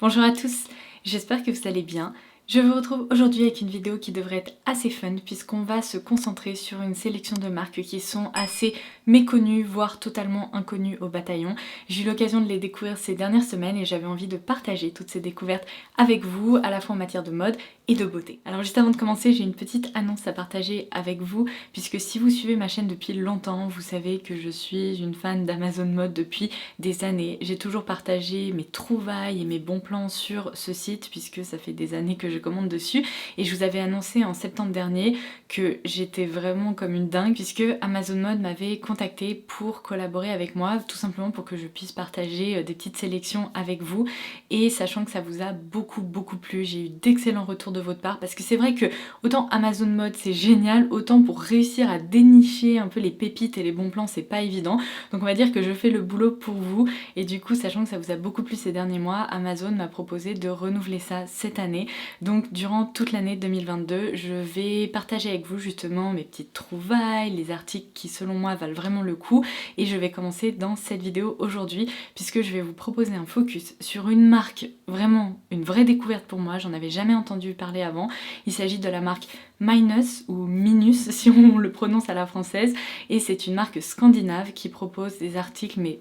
Bonjour à tous, j'espère que vous allez bien. Je vous retrouve aujourd'hui avec une vidéo qui devrait être assez fun puisqu'on va se concentrer sur une sélection de marques qui sont assez méconnues, voire totalement inconnues au bataillon. J'ai eu l'occasion de les découvrir ces dernières semaines et j'avais envie de partager toutes ces découvertes avec vous, à la fois en matière de mode et de beauté. Alors juste avant de commencer, j'ai une petite annonce à partager avec vous puisque si vous suivez ma chaîne depuis longtemps, vous savez que je suis une fan d'Amazon Mode depuis des années. J'ai toujours partagé mes trouvailles et mes bons plans sur ce site puisque ça fait des années que je commande dessus et je vous avais annoncé en septembre dernier que j'étais vraiment comme une dingue puisque Amazon Mode m'avait contacté pour collaborer avec moi, tout simplement pour que je puisse partager des petites sélections avec vous, et sachant que ça vous a beaucoup plu, j'ai eu d'excellents retours de votre part parce que c'est vrai que autant Amazon Mode c'est génial, autant pour réussir à dénicher un peu les pépites et les bons plans c'est pas évident. Donc on va dire que je fais le boulot pour vous, et du coup sachant que ça vous a beaucoup plu ces derniers mois, Amazon m'a proposé de renouveler ça cette année. Donc durant toute l'année 2022, je vais partager avec vous justement mes petites trouvailles, les articles qui selon moi valent vraiment le coup, et je vais commencer dans cette vidéo aujourd'hui puisque je vais vous proposer un focus sur une marque, vraiment une vraie découverte pour moi, j'en avais jamais entendu parler avant. Il s'agit de la marque Minus ou Minus si on le prononce à la française, et c'est une marque scandinave qui propose des articles mais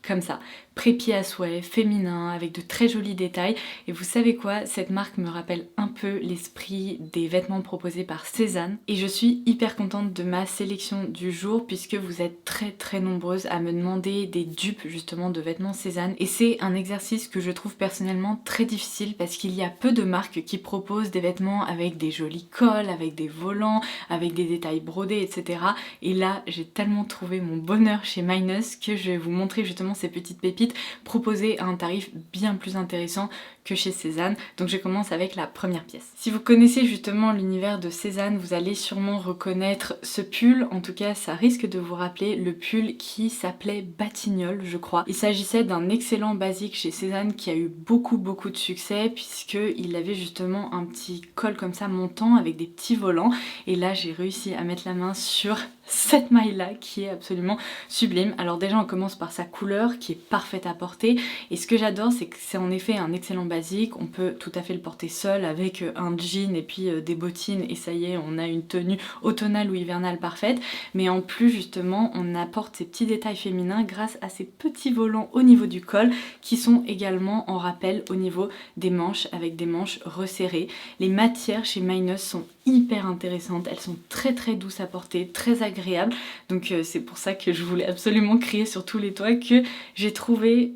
comme ça, prépied à souhait, féminin, avec de très jolis détails. Et vous savez quoi, cette marque me rappelle un peu l'esprit des vêtements proposés par Cézanne. Et je suis hyper contente de ma sélection du jour puisque vous êtes très nombreuses à me demander des dupes justement de vêtements Cézanne. Et c'est un exercice que je trouve personnellement très difficile parce qu'il y a peu de marques qui proposent des vêtements avec des jolis cols, avec des volants, avec des détails brodés, etc. Et là, j'ai tellement trouvé mon bonheur chez Minus que je vais vous montrer justement ces petites pépites proposées à un tarif bien plus intéressant que chez Cézanne. Donc je commence avec la première pièce. Si vous connaissez justement l'univers de Cézanne, vous allez sûrement reconnaître ce pull, en tout cas ça risque de vous rappeler le pull qui s'appelait Batignolles, je crois. Il s'agissait d'un excellent basique chez Cézanne qui a eu beaucoup de succès puisqu'il avait justement un petit col comme ça montant avec des petits volants, et là j'ai réussi à mettre la main sur cette maille là qui est absolument sublime. Alors déjà on commence par sa couleur qui est parfaite à porter, et ce que j'adore c'est que c'est en effet un excellent basique, on peut tout à fait le porter seul avec un jean et puis des bottines et ça y est, on a une tenue automnale ou hivernale parfaite, mais en plus justement on apporte ces petits détails féminins grâce à ces petits volants au niveau du col qui sont également en rappel au niveau des manches avec des manches resserrées. Les matières chez Minus sont hyper intéressantes, elles sont très douces à porter, très agréables, donc c'est pour ça que je voulais absolument crier sur tous les toits que j'ai trouvé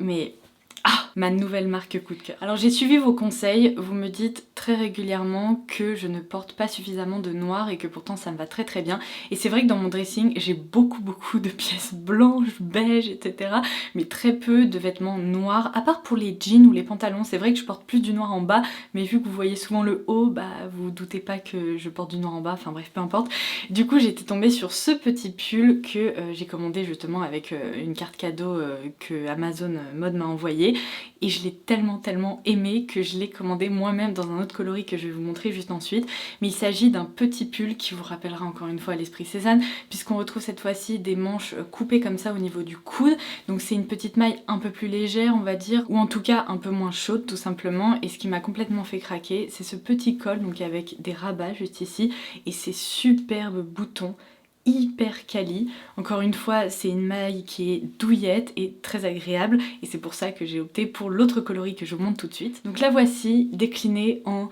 ma nouvelle marque coup de cœur. Alors j'ai suivi vos conseils, vous me dites très régulièrement que je ne porte pas suffisamment de noir et que pourtant ça me va très bien, et c'est vrai que dans mon dressing j'ai beaucoup de pièces blanches, beige, etc, mais très peu de vêtements noirs, à part pour les jeans ou les pantalons. C'est vrai que je porte plus du noir en bas, mais vu que vous voyez souvent le haut, bah vous doutez pas que je porte du noir en bas, enfin bref, peu importe. Du coup j'étais tombée sur ce petit pull que j'ai commandé justement avec une carte cadeau que Amazon Mode m'a envoyée, et je l'ai tellement aimé que je l'ai commandé moi-même dans un autre coloris que je vais vous montrer juste ensuite. Mais il s'agit d'un petit pull qui vous rappellera encore une fois l'esprit Cézanne, puisqu'on retrouve cette fois-ci des manches coupées comme ça au niveau du coude, donc c'est une petite maille un peu plus légère on va dire, ou en tout cas un peu moins chaude tout simplement, et ce qui m'a complètement fait craquer c'est ce petit col donc avec des rabats juste ici et ces superbes boutons hyper quali. Encore une fois c'est une maille qui est douillette et très agréable, et c'est pour ça que j'ai opté pour l'autre coloris que je vous montre tout de suite. Donc la voici déclinée en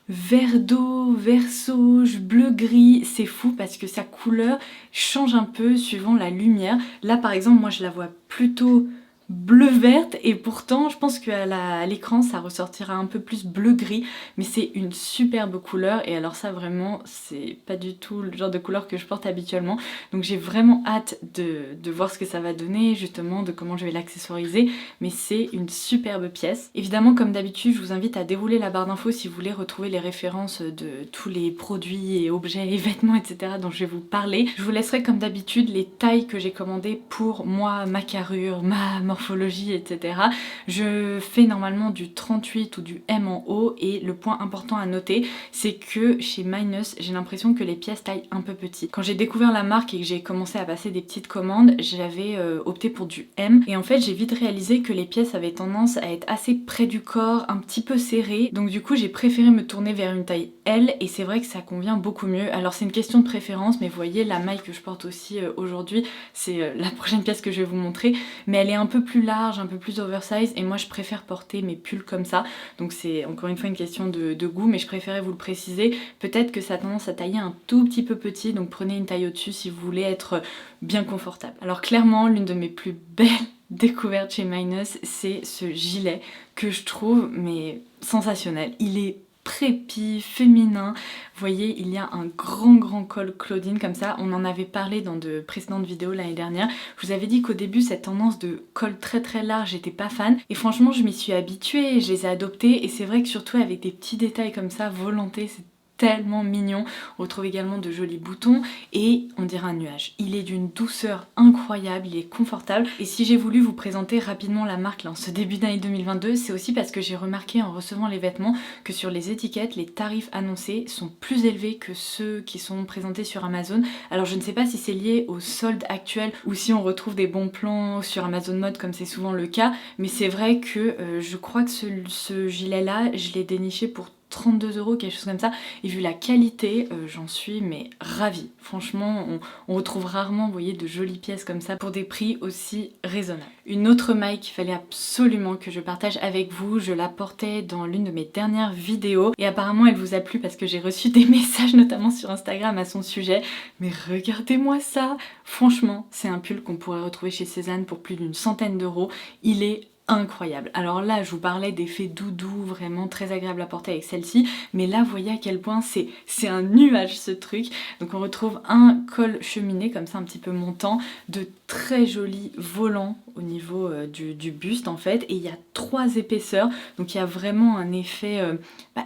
vert d'eau, vert sauge, bleu gris. C'est fou parce que sa couleur change un peu suivant la lumière. Là par exemple moi je la vois plutôt bleu-verte, et pourtant je pense qu'à l'écran ça ressortira un peu plus bleu-gris, mais c'est une superbe couleur, et alors ça vraiment c'est pas du tout le genre de couleur que je porte habituellement, donc j'ai vraiment hâte de voir ce que ça va donner, justement de comment je vais l'accessoiriser, mais c'est une superbe pièce. Évidemment comme d'habitude je vous invite à dérouler la barre d'infos si vous voulez retrouver les références de tous les produits et objets et vêtements etc dont je vais vous parler. Je vous laisserai comme d'habitude les tailles que j'ai commandées pour moi, ma carrure, ma morphologie, morphologie, etc. Je fais normalement du 38 ou du M en haut, et le point important à noter, c'est que chez Minus, j'ai l'impression que les pièces taillent un peu petit. Quand j'ai découvert la marque et que j'ai commencé à passer des petites commandes, j'avais opté pour du M, et en fait j'ai vite réalisé que les pièces avaient tendance à être assez près du corps, un petit peu serrées, donc du coup j'ai préféré me tourner vers une taille L, et c'est vrai que ça convient beaucoup mieux. Alors c'est une question de préférence, mais vous voyez la maille que je porte aussi aujourd'hui, c'est la prochaine pièce que je vais vous montrer, mais elle est un peu plus large, un peu plus oversize, et moi je préfère porter mes pulls comme ça, donc c'est encore une fois une question de goût, mais je préférais vous le préciser. Peut-être que ça a tendance à tailler un tout petit peu petit, donc prenez une taille au-dessus si vous voulez être bien confortable. Alors clairement, l'une de mes plus belles découvertes chez Minus, c'est ce gilet que je trouve mais sensationnel. Il est prépi, féminin. Vous voyez, il y a un grand col Claudine comme ça. On en avait parlé dans de précédentes vidéos l'année dernière. Je vous avais dit qu'au début, cette tendance de col très large, j'étais pas fan. Et franchement, je m'y suis habituée, je les ai adoptés. Et c'est vrai que surtout avec des petits détails comme ça, volonté, c'est tellement mignon. On retrouve également de jolis boutons et on dirait un nuage. Il est d'une douceur incroyable, il est confortable, et si j'ai voulu vous présenter rapidement la marque là, en ce début d'année 2022, c'est aussi parce que j'ai remarqué en recevant les vêtements que sur les étiquettes, les tarifs annoncés sont plus élevés que ceux qui sont présentés sur Amazon. Alors je ne sais pas si c'est lié au solde actuel ou si on retrouve des bons plans sur Amazon Mode comme c'est souvent le cas, mais c'est vrai que je crois que ce gilet là, je l'ai déniché pour 32 €, quelque chose comme ça, et vu la qualité, j'en suis mais ravie. Franchement, on retrouve rarement, vous voyez, de jolies pièces comme ça pour des prix aussi raisonnables. Une autre maille qu'il fallait absolument que je partage avec vous, je la portais dans l'une de mes dernières vidéos, et apparemment elle vous a plu parce que j'ai reçu des messages notamment sur Instagram à son sujet, mais regardez-moi ça! Franchement, c'est un pull qu'on pourrait retrouver chez Cézanne pour plus d'une centaine d'euros. Il est incroyable. Alors là, je vous parlais d'effet doudou, vraiment très agréable à porter avec celle-ci, mais là, vous voyez à quel point c'est un nuage ce truc. Donc on retrouve un col cheminé, comme ça un petit peu montant, de très jolis volants au niveau du buste en fait, et il y a 3 épaisseurs, donc il y a vraiment un effet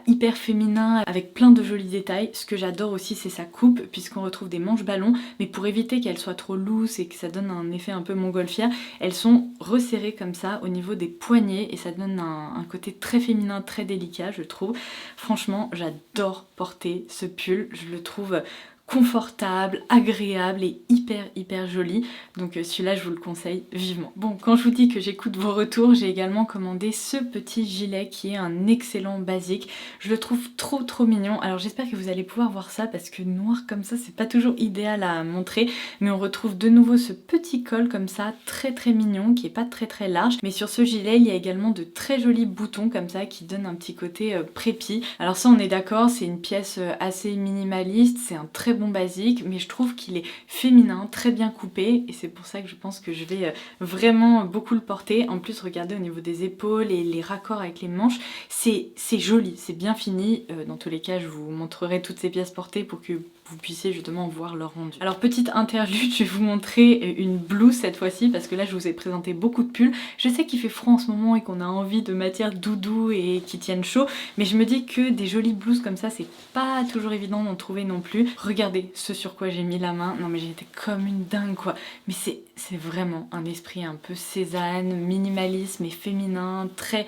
hyper féminin avec plein de jolis détails. Ce que j'adore aussi, c'est sa coupe, puisqu'on retrouve des manches ballons, mais pour éviter qu'elles soient trop loose et que ça donne un effet un peu montgolfière, elles sont resserrées comme ça au niveau des poignets, et ça donne un côté très féminin, très délicat je trouve. Franchement, j'adore porter ce pull, je le trouve confortable, agréable et hyper joli, donc celui-là je vous le conseille vivement. Bon, quand je vous dis que j'écoute vos retours, j'ai également commandé ce petit gilet qui est un excellent basique. Je le trouve trop mignon. Alors j'espère que vous allez pouvoir voir ça, parce que noir comme ça c'est pas toujours idéal à montrer, mais on retrouve de nouveau ce petit col comme ça très mignon qui est pas très large, mais sur ce gilet il y a également de très jolis boutons comme ça qui donnent un petit côté prépi. Alors ça on est d'accord, c'est une pièce assez minimaliste, c'est un très bon basique, mais je trouve qu'il est féminin, très bien coupé, et c'est pour ça que je pense que je vais vraiment beaucoup le porter. En plus, regardez au niveau des épaules et les raccords avec les manches, c'est joli, c'est bien fini. Dans tous les cas, je vous montrerai toutes ces pièces portées pour que vous puissiez justement voir leur rendu. Alors petite interlude, je vais vous montrer une blouse cette fois-ci, parce que là je vous ai présenté beaucoup de pulls. Je sais qu'il fait froid en ce moment et qu'on a envie de matières doudou et qui tiennent chaud, mais je me dis que des jolies blouses comme ça, c'est pas toujours évident d'en trouver non plus. Regardez ce sur quoi j'ai mis la main, non mais j'ai été comme une dingue quoi. Mais c'est vraiment un esprit un peu Cézanne, minimalisme et féminin, très...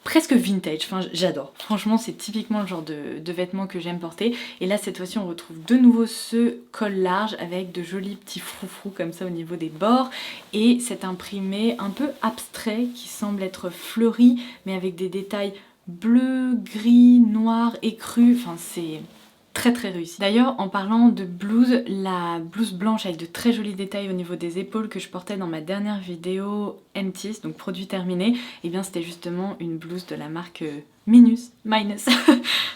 presque vintage, enfin j'adore. Franchement c'est typiquement le genre de vêtements que j'aime porter. Et là cette fois-ci on retrouve de nouveau ce col large avec de jolis petits froufrous comme ça au niveau des bords, et cet imprimé un peu abstrait qui semble être fleuri mais avec des détails bleu, gris, noir, écru, enfin c'est... très réussi. D'ailleurs, en parlant de blouse, la blouse blanche avec de très jolis détails au niveau des épaules que je portais dans ma dernière vidéo Empties, donc produit terminé, et bien c'était justement une blouse de la marque Minus.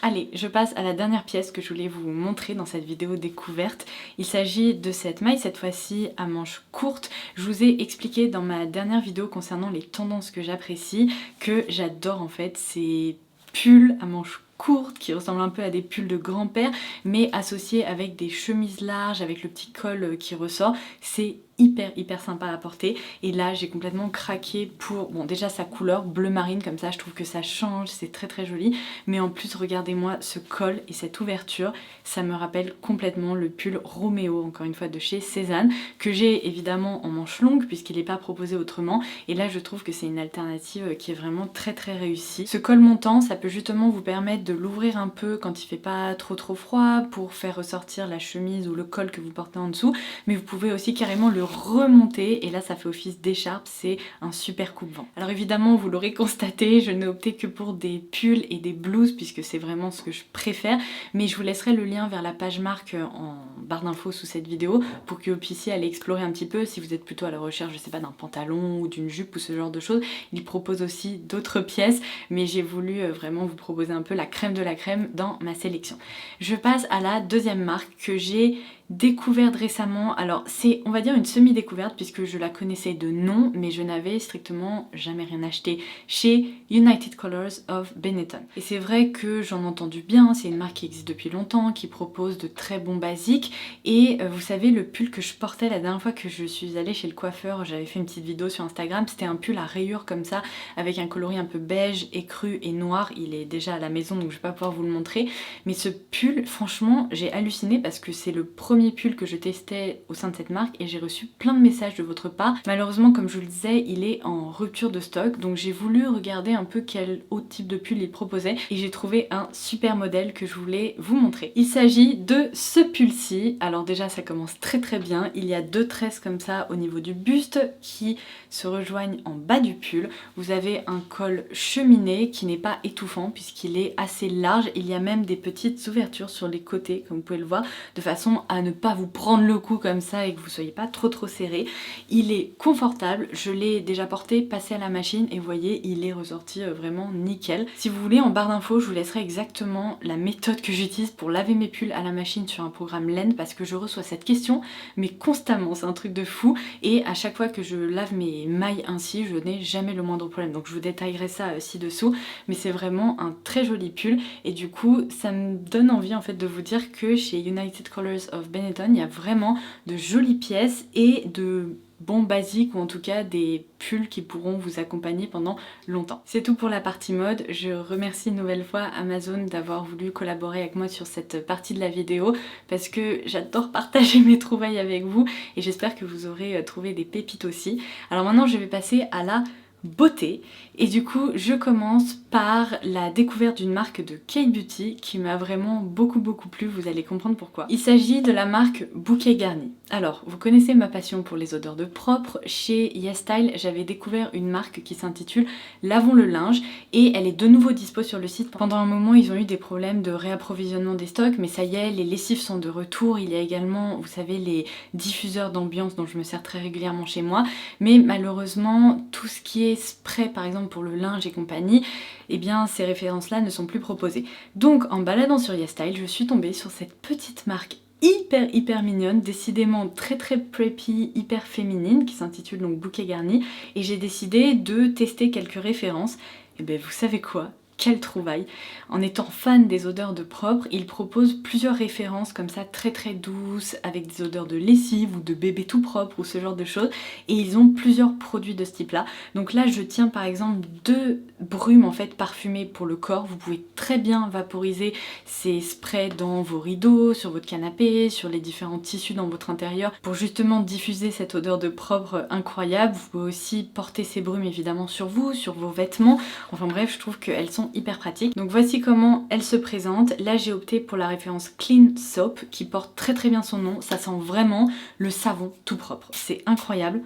Allez, je passe à la dernière pièce que je voulais vous montrer dans cette vidéo découverte. Il s'agit de cette maille, cette fois-ci à manches courtes. Je vous ai expliqué dans ma dernière vidéo concernant les tendances que j'apprécie, que j'adore en fait ces pulls à manches courtes qui ressemblent un peu à des pulls de grand-père, mais associées avec des chemises larges, avec le petit col qui ressort. C'est hyper sympa à porter, et là j'ai complètement craqué pour, bon, déjà sa couleur bleu marine comme ça, je trouve que ça change, c'est très joli, mais en plus regardez-moi ce col et cette ouverture, ça me rappelle complètement le pull Roméo, encore une fois de chez Cézanne, que j'ai évidemment en manche longue puisqu'il n'est pas proposé autrement, et là je trouve que c'est une alternative qui est vraiment très réussie. Ce col montant, ça peut justement vous permettre de l'ouvrir un peu quand il fait pas trop froid pour faire ressortir la chemise ou le col que vous portez en dessous, mais vous pouvez aussi carrément le remonter, et là ça fait office d'écharpe, c'est un super coupe-vent. Alors évidemment vous l'aurez constaté, je n'ai opté que pour des pulls et des blouses puisque c'est vraiment ce que je préfère, mais je vous laisserai le lien vers la page marque en barre d'infos sous cette vidéo pour que vous puissiez aller explorer un petit peu si vous êtes plutôt à la recherche, je sais pas, d'un pantalon ou d'une jupe ou ce genre de choses. Il propose aussi d'autres pièces, mais j'ai voulu vraiment vous proposer un peu la crème de la crème dans ma sélection. Je passe à la deuxième marque que j'ai découverte récemment. Alors c'est, on va dire, une semi-découverte puisque je la connaissais de nom, mais je n'avais strictement jamais rien acheté chez United Colors of Benetton. Et c'est vrai que j'en ai entendu bien, c'est une marque qui existe depuis longtemps, qui propose de très bons basiques, et vous savez, le pull que je portais la dernière fois que je suis allée chez le coiffeur, j'avais fait une petite vidéo sur Instagram, c'était un pull à rayures comme ça, avec un coloris un peu beige, écru et noir. Il est déjà à la maison donc je vais pas pouvoir vous le montrer, mais ce pull, franchement, j'ai halluciné parce que c'est le premier pull que je testais au sein de cette marque et j'ai reçu plein de messages de votre part. Malheureusement, comme je vous le disais, il est en rupture de stock, donc j'ai voulu regarder un peu quel autre type de pull il proposait et j'ai trouvé un super modèle que je voulais vous montrer. Il s'agit de ce pull-ci. Alors déjà ça commence très bien, il y a deux tresses comme ça au niveau du buste qui se rejoignent en bas du pull. Vous avez un col cheminé qui n'est pas étouffant puisqu'il est assez large, il y a même des petites ouvertures sur les côtés comme vous pouvez le voir, de façon à ne pas vous prendre le cou comme ça et que vous soyez pas trop serré. Il est confortable, je l'ai déjà porté, passé à la machine et vous voyez, il est ressorti vraiment nickel. Si vous voulez, en barre d'infos, je vous laisserai exactement la méthode que j'utilise pour laver mes pulls à la machine sur un programme laine, parce que je reçois cette question mais constamment, c'est un truc de fou, et à chaque fois que je lave mes mailles ainsi, je n'ai jamais le moindre problème. Donc je vous détaillerai ça ci-dessous, mais c'est vraiment un très joli pull et du coup ça me donne envie en fait de vous dire que chez United Colors of Benetton, il y a vraiment de jolies pièces et de bons basiques, ou en tout cas des pulls qui pourront vous accompagner pendant longtemps. C'est tout pour la partie mode. Je remercie une nouvelle fois Amazon d'avoir voulu collaborer avec moi sur cette partie de la vidéo parce que j'adore partager mes trouvailles avec vous et j'espère que vous aurez trouvé des pépites aussi. Alors maintenant je vais passer à la beauté, et du coup je commence par la découverte d'une marque de Kate Beauty qui m'a vraiment beaucoup plu, vous allez comprendre pourquoi. Il s'agit de la marque Bouquet Garni. Alors vous connaissez ma passion pour les odeurs de propre, chez YesStyle j'avais découvert une marque qui s'intitule Lavons le linge et elle est de nouveau dispo sur le site. Pendant un moment ils ont eu des problèmes de réapprovisionnement des stocks, mais ça y est, les lessives sont de retour. Il y a également, vous savez, les diffuseurs d'ambiance dont je me sers très régulièrement chez moi, mais malheureusement tout ce qui est spray par exemple pour le linge et compagnie, eh bien ces références là ne sont plus proposées. Donc en baladant sur YesStyle, je suis tombée sur cette petite marque hyper mignonne, décidément très preppy, hyper féminine, qui s'intitule donc Bouquet Garni, et j'ai décidé de tester quelques références. Et ben vous savez quoi ? Quelle trouvaille! En étant fan des odeurs de propre, il propose plusieurs références comme ça très douces, avec des odeurs de lessive ou de bébé tout propre ou ce genre de choses, et ils ont plusieurs produits de ce type là. Donc là je tiens par exemple deux brumes en fait parfumées pour le corps. Vous pouvez très bien vaporiser ces sprays dans vos rideaux, sur votre canapé, sur les différents tissus dans votre intérieur pour justement diffuser cette odeur de propre incroyable. Vous pouvez aussi porter ces brumes évidemment sur vous, sur vos vêtements, enfin bref, je trouve qu'elles sont hyper pratiques. Donc voici comment elles se présentent. Là j'ai opté pour la référence Clean Soap qui porte très bien son nom. Ça sent vraiment le savon tout propre, c'est incroyable.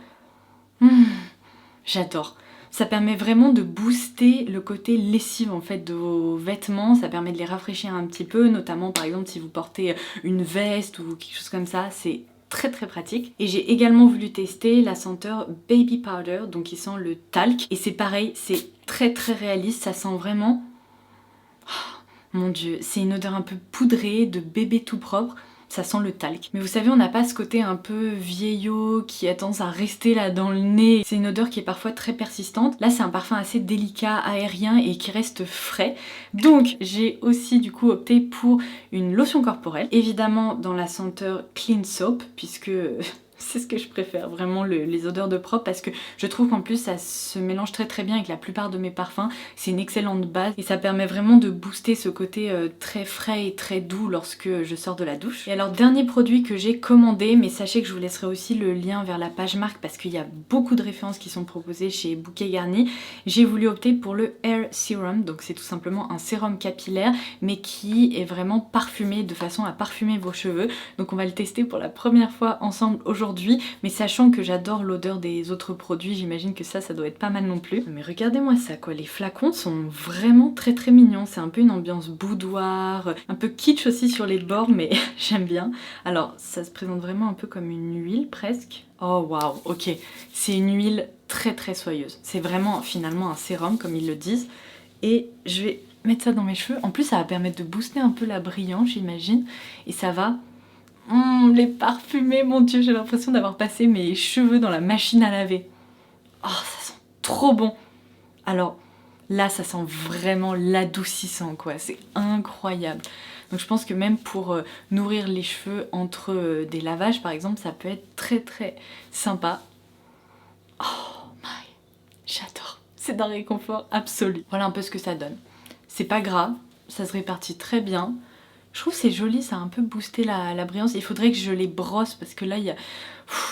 J'adore. Ça permet vraiment de booster le côté lessive en fait de vos vêtements, ça permet de les rafraîchir un petit peu, notamment par exemple si vous portez une veste ou quelque chose comme ça, c'est très pratique. Et j'ai également voulu tester la senteur Baby Powder, donc qui sent le talc, et c'est pareil, c'est très réaliste, ça sent vraiment... Oh, mon dieu, c'est une odeur un peu poudrée, de bébé tout propre. ça sent le talc. Mais vous savez, on n'a pas ce côté un peu vieillot qui a tendance à rester là dans le nez. C'est une odeur qui est parfois très persistante. Là, c'est un parfum assez délicat, aérien et qui reste frais. Donc, j'ai aussi du coup opté pour une lotion corporelle. Évidemment, dans la senteur Clean Soap, puisque c'est ce que je préfère, vraiment les odeurs de propre, parce que je trouve qu'en plus ça se mélange très bien avec la plupart de mes parfums. C'est une excellente base et ça permet vraiment de booster ce côté très frais et très doux lorsque je sors de la douche. Et alors, dernier produit que j'ai commandé, mais sachez que je vous laisserai aussi le lien vers la page marque parce qu'il y a beaucoup de références qui sont proposées chez Bouquet Garni. J'ai voulu opter pour le Hair Serum, donc c'est tout simplement un sérum capillaire mais qui est vraiment parfumé de façon à parfumer vos cheveux. Donc on va le tester pour la première fois ensemble aujourd'hui, mais sachant que j'adore l'odeur des autres produits, j'imagine que ça doit être pas mal non plus. Mais regardez-moi ça quoi, les flacons sont vraiment très mignons, c'est un peu une ambiance boudoir, un peu kitsch aussi sur les bords, mais j'aime bien. Alors ça se présente vraiment un peu comme une huile presque. Oh waouh, ok, c'est une huile très soyeuse. C'est vraiment finalement un sérum comme ils le disent, et je vais mettre ça dans mes cheveux. En plus ça va permettre de booster un peu la brillance j'imagine, et ça va les parfumer, mon dieu, j'ai l'impression d'avoir passé mes cheveux dans la machine à laver. Oh, ça sent trop bon. Alors là, ça sent vraiment l'adoucissant, quoi. C'est incroyable. Donc je pense que même pour nourrir les cheveux entre des lavages, par exemple, ça peut être très sympa. Oh my, j'adore. C'est d'un réconfort absolu. Voilà un peu ce que ça donne. C'est pas gras, ça se répartit très bien. Je trouve que c'est joli, ça a un peu boosté la brillance. Il faudrait que je les brosse parce que là,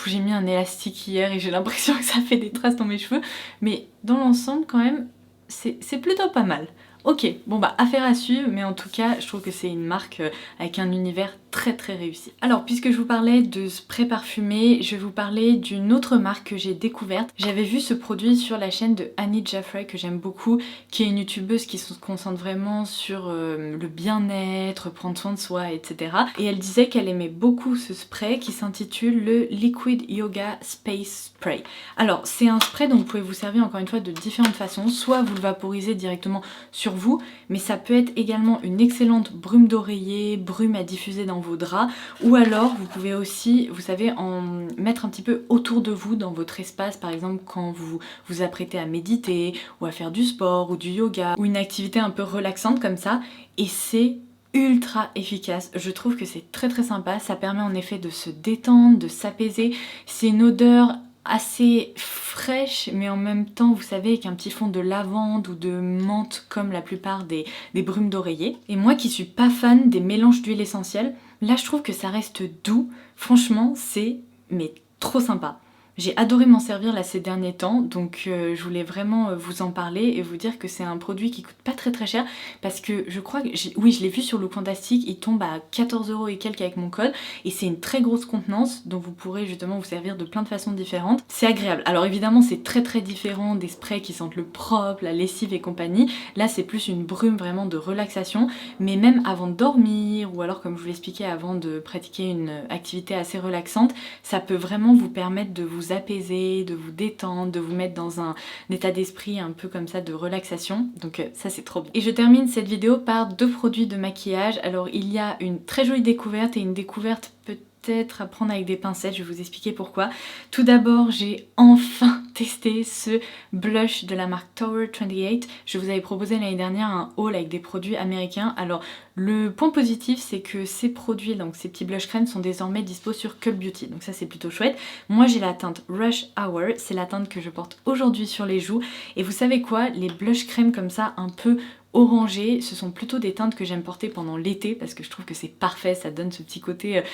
j'ai mis un élastique hier et j'ai l'impression que ça fait des traces dans mes cheveux. Mais dans l'ensemble, quand même, c'est plutôt pas mal. Ok, bon bah affaire à suivre, mais en tout cas, je trouve que c'est une marque avec un univers très réussi. Alors, puisque je vous parlais de spray parfumé, je vais vous parler d'une autre marque que j'ai découverte. J'avais vu ce produit sur la chaîne de Annie Jaffray, que j'aime beaucoup, qui est une youtubeuse qui se concentre vraiment sur le bien-être, prendre soin de soi, etc. Et elle disait qu'elle aimait beaucoup ce spray qui s'intitule le Liquid Yoga Space Spray. Alors, c'est un spray dont vous pouvez vous servir encore une fois de différentes façons. Soit vous le vaporisez directement sur vous, mais ça peut être également une excellente brume d'oreiller, brume à diffuser dans vos draps, ou alors vous pouvez aussi, vous savez, en mettre un petit peu autour de vous dans votre espace, par exemple quand vous vous apprêtez à méditer ou à faire du sport ou du yoga ou une activité un peu relaxante comme ça, et c'est ultra efficace. Je trouve que c'est très sympa, ça permet en effet de se détendre, de s'apaiser. C'est une odeur assez fraîche mais en même temps vous savez avec un petit fond de lavande ou de menthe comme la plupart des brumes d'oreiller. Et moi qui suis pas fan des mélanges d'huile essentielle, là je trouve que ça reste doux, franchement c'est mais trop sympa. J'ai adoré m'en servir là ces derniers temps, donc je voulais vraiment vous en parler et vous dire que c'est un produit qui coûte pas très cher parce que je crois que, oui je l'ai vu sur Look Fantastique, il tombe à 14 € et quelques avec mon code et c'est une très grosse contenance dont vous pourrez justement vous servir de plein de façons différentes. C'est agréable. Alors évidemment c'est très différent des sprays qui sentent le propre, la lessive et compagnie. Là c'est plus une brume vraiment de relaxation, mais même avant de dormir ou alors comme je vous l'expliquais avant de pratiquer une activité assez relaxante, ça peut vraiment vous permettre de vous apaiser, de vous détendre, de vous mettre dans un état d'esprit un peu comme ça de relaxation, donc ça c'est trop bien. Et je termine cette vidéo par deux produits de maquillage. Alors il y a une très jolie découverte et une découverte peut-être à prendre avec des pincettes, je vais vous expliquer pourquoi. Tout d'abord, j'ai enfin testé ce blush de la marque Tower 28. Je vous avais proposé l'année dernière un haul avec des produits américains. Alors le point positif c'est que ces produits, donc ces petits blush crème sont désormais dispo sur Cult Beauty, donc ça c'est plutôt chouette. Moi j'ai la teinte Rush Hour, c'est la teinte que je porte aujourd'hui sur les joues. Et vous savez quoi, les blush crème comme ça un peu orangé, ce sont plutôt des teintes que j'aime porter pendant l'été parce que je trouve que c'est parfait, ça donne ce petit côté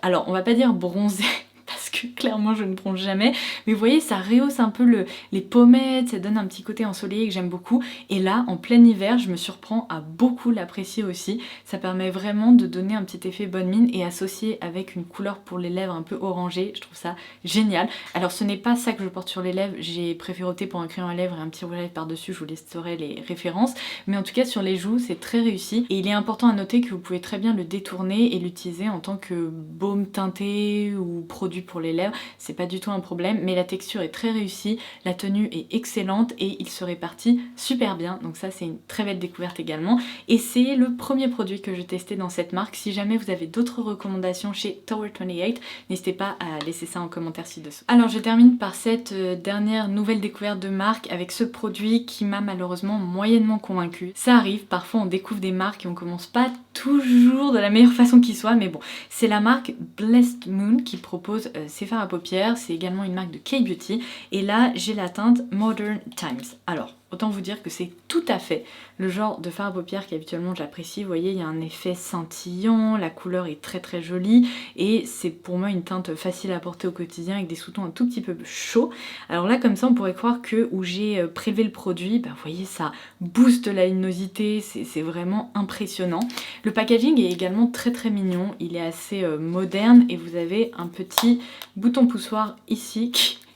alors on va pas dire bronzé parce que clairement je ne bronze jamais, mais vous voyez ça rehausse un peu les pommettes, ça donne un petit côté ensoleillé que j'aime beaucoup. Et là en plein hiver je me surprends à beaucoup l'apprécier aussi, ça permet vraiment de donner un petit effet bonne mine et associé avec une couleur pour les lèvres un peu orangée, je trouve ça génial. Alors ce n'est pas ça que je porte sur les lèvres, j'ai préféré opter pour un crayon à lèvres et un petit rouge à lèvres par dessus, je vous laisserai les références, mais en tout cas sur les joues c'est très réussi. Et il est important à noter que vous pouvez très bien le détourner et l'utiliser en tant que baume teinté ou produit pour les les lèvres, c'est pas du tout un problème, mais la texture est très réussie, la tenue est excellente et il se répartit super bien, donc ça c'est une très belle découverte également. Et c'est le premier produit que je testais dans cette marque. Si jamais vous avez d'autres recommandations chez Tower 28, n'hésitez pas à laisser ça en commentaire ci-dessous. Alors je termine par cette dernière nouvelle découverte de marque avec ce produit qui m'a malheureusement moyennement convaincue. Ça arrive, parfois on découvre des marques et on commence pas toujours de la meilleure façon qui soit, mais bon, c'est la marque Blessed Moon qui propose ses fards à paupières, c'est également une marque de K-Beauty, et là j'ai la teinte Modern Times. Alors, autant vous dire que c'est tout à fait le genre de fard à paupières qu'habituellement j'apprécie. Vous voyez, il y a un effet scintillant, la couleur est très très jolie et c'est pour moi une teinte facile à porter au quotidien avec des sous-tons un tout petit peu chauds. Alors là, comme ça, on pourrait croire que où j'ai prélevé le produit, vous voyez, ça booste la luminosité, c'est vraiment impressionnant. Le packaging est également très très mignon, il est assez moderne et vous avez un petit bouton poussoir ici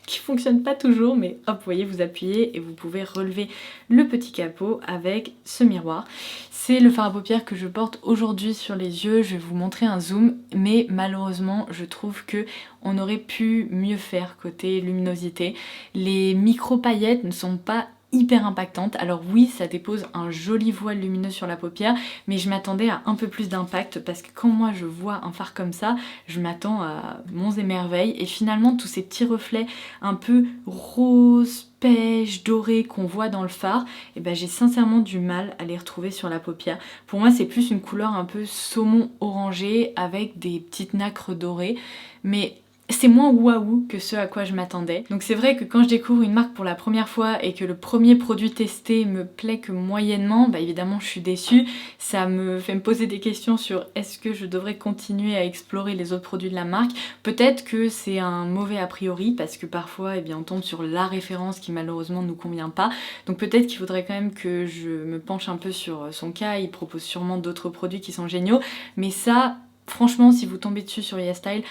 qui fonctionne pas toujours, mais hop, vous voyez, vous appuyez et vous pouvez relever le petit capot avec ce miroir. C'est le fard à paupières que je porte aujourd'hui sur les yeux. Je vais vous montrer un zoom, mais malheureusement, je trouve que on aurait pu mieux faire côté luminosité. Les micro paillettes ne sont pas hyper impactante. Alors oui, ça dépose un joli voile lumineux sur la paupière, mais je m'attendais à un peu plus d'impact parce que quand moi je vois un fard comme ça, je m'attends à monts et merveilles, et finalement tous ces petits reflets un peu rose, pêche, doré qu'on voit dans le fard, et j'ai sincèrement du mal à les retrouver sur la paupière. Pour moi c'est plus une couleur un peu saumon orangé avec des petites nacres dorées, mais c'est moins waouh que ce à quoi je m'attendais. Donc c'est vrai que quand je découvre une marque pour la première fois et que le premier produit testé me plaît que moyennement, évidemment je suis déçue. Ça me fait me poser des questions sur est-ce que je devrais continuer à explorer les autres produits de la marque. Peut-être que c'est un mauvais a priori parce que parfois on tombe sur la référence qui malheureusement ne nous convient pas. Donc peut-être qu'il faudrait quand même que je me penche un peu sur son cas. Il propose sûrement d'autres produits qui sont géniaux. Mais ça, franchement, si vous tombez dessus sur YesStyle,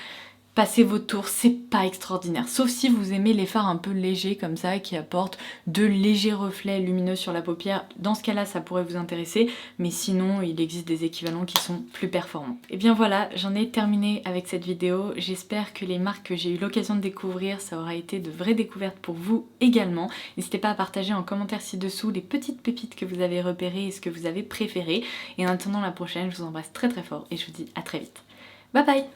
passez votre tour, c'est pas extraordinaire. Sauf si vous aimez les fards un peu légers comme ça, qui apportent de légers reflets lumineux sur la paupière. Dans ce cas-là, ça pourrait vous intéresser, mais sinon, il existe des équivalents qui sont plus performants. Et bien voilà, j'en ai terminé avec cette vidéo. J'espère que les marques que j'ai eu l'occasion de découvrir, ça aura été de vraies découvertes pour vous également. N'hésitez pas à partager en commentaire ci-dessous les petites pépites que vous avez repérées et ce que vous avez préféré. Et en attendant la prochaine, je vous embrasse très très fort et je vous dis à très vite. Bye bye!